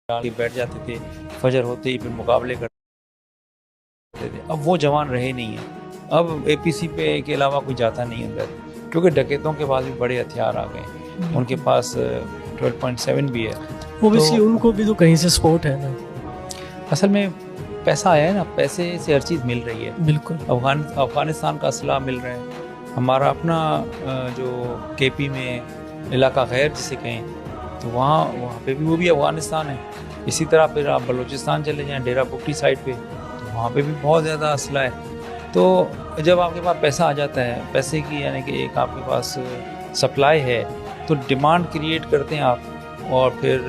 के बैठ जाते थे, फजर होते ही फिर मुकाबले करते थे। अब वो जवान रहे नहीं हैं। अब एपीसी पे के अलावा कोई जाता नहीं अंदर, क्योंकि डकैतों के पास भी बड़े हथियार आ गए। उनके पास 12.7 भी है। ओबीसी तो उनको भी तो कहीं से सपोर्ट है ना। असल में पैसा आया है ना, पैसे से हर चीज़ मिल रही है। बिल्कुल। अफगानिस्तान का असला मिल रहा है। हमारा अपना जो केपी में इलाका गैर जिसे कहें, तो वहाँ पे भी वो भी अफगानिस्तान है। इसी तरह फिर आप बलूचिस्तान चले जाएं, डेरा बुगटी साइड पे, तो वहाँ पे भी बहुत ज़्यादा असला है। तो जब आपके पास पैसा आ जाता है, पैसे की यानी कि एक आपके पास सप्लाई है, तो डिमांड क्रिएट करते हैं आप और फिर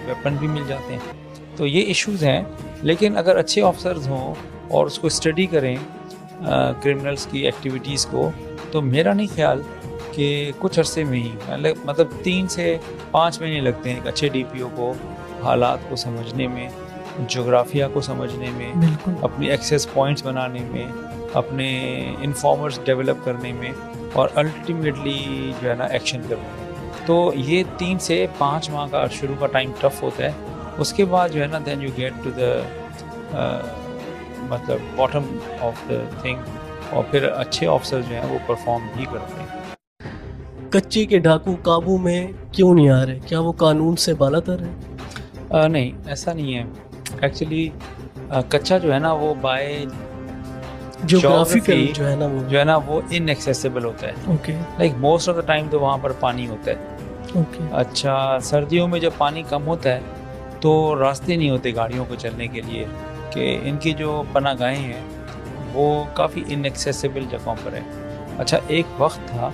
वेपन भी मिल जाते हैं। तो ये इश्यूज़ हैं। लेकिन अगर अच्छे ऑफिसर्स हों और उसको स्टडी करें क्रिमिनल्स की एक्टिविटीज़ को, तो मेरा नहीं ख्याल कि कुछ अरसे में ही मतलब 3 से 5 महीने लगते हैं एक अच्छे डीपीओ को हालात को समझने में, जोग्राफिया को समझने में, बिल्कुल। अपनी एक्सेस पॉइंट्स बनाने में, अपने इन्फॉर्मर्स डेवलप करने में और अल्टीमेटली जो है ना एक्शन करने में। तो ये 3 से 5 माह का शुरू का टाइम टफ होता है। उसके बाद जो है ना then you get to the मतलब बॉटम ऑफ द थिंग, और फिर अच्छे ऑफिसर जो हैं वो परफॉर्म भी करते हैं। कच्ची के डाकू काबू में क्यों नहीं आ रहे? क्या वो कानून से बालातर है? नहीं, ऐसा नहीं है। एक्चुअली कच्चा जो है ना वो बाय ज्योग्राफिकल जो है ना वो इनएक्सेसिबल होता है। Okay. Like most of the time तो वहाँ पर पानी होता है। ओके। अच्छा, सर्दियों में जब पानी कम होता है तो रास्ते नहीं होते गाड़ियों को चलने के लिए, कि इनकी जो पनाहगाहें हैं वो काफ़ी इनएक्सेसिबल जगहों पर है। अच्छा, एक वक्त था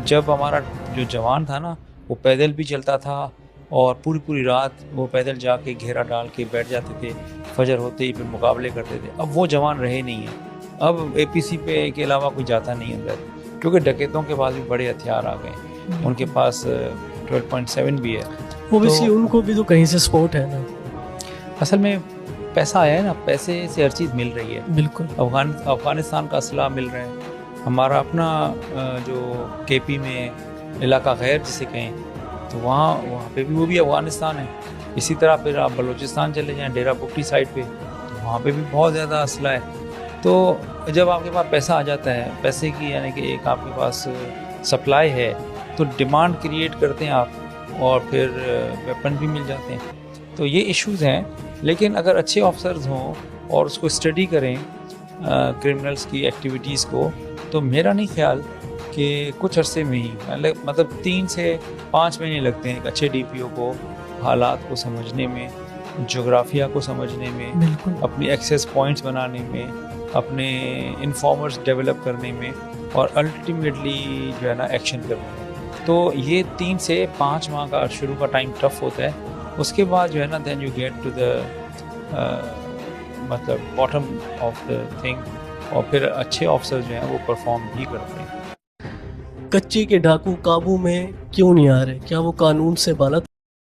जब हमारा जो जवान था ना वो पैदल भी चलता था और पूरी पूरी रात वो पैदल जाके घेरा डाल के बैठ जाते थे, फजर होते ही फिर मुकाबले करते थे। अब वो जवान रहे नहीं हैं। अब एपीसी पे के अलावा कोई जाता नहीं अंदर, क्योंकि डकैतों के पास भी बड़े हथियार आ गए। उनके पास 12.7 भी है। ओबीसी उनको भी तो कहीं से सपोर्ट है ना। असल में पैसा आया है ना, पैसे से हर चीज़ मिल रही है। बिल्कुल। अफगानिस्तान का असला मिल रहा है। हमारा अपना जो केपी में इलाका गैर जिसे कहें, तो वहाँ पे भी वो भी अफगानिस्तान है। इसी तरह फिर आप बलूचिस्तान चले जाएं, डेरा बुगटी साइड पे, तो वहाँ पे भी बहुत ज़्यादा असला है। तो जब आपके पास पैसा आ जाता है, पैसे की यानी कि एक आपके पास सप्लाई है, तो डिमांड क्रिएट करते हैं आप और फिर वेपन भी मिल जाते हैं। तो ये इश्यूज़ हैं। लेकिन अगर अच्छे ऑफिसर्स हों और उसको स्टडी करें क्रिमिनल्स की एक्टिविटीज़ को, तो मेरा नहीं ख्याल कि कुछ अरसे में ही मतलब 3 से 5 महीने लगते हैं एक अच्छे डीपीओ को हालात को समझने में, जोग्राफिया को समझने में, बिल्कुल। अपनी एक्सेस पॉइंट्स बनाने में, अपने इन्फॉर्मर्स डेवलप करने में और अल्टीमेटली जो है ना एक्शन करने में। तो ये 3 से 5 माह का शुरू का टाइम टफ होता है। उसके बाद जो है ना then you get to the मतलब बॉटम ऑफ द थिंग, और फिर अच्छे ऑफिसर जो हैं वो परफॉर्म भी करते हैं। कच्ची के डाकू काबू में क्यों नहीं आ रहे? क्या वो कानून से बालातर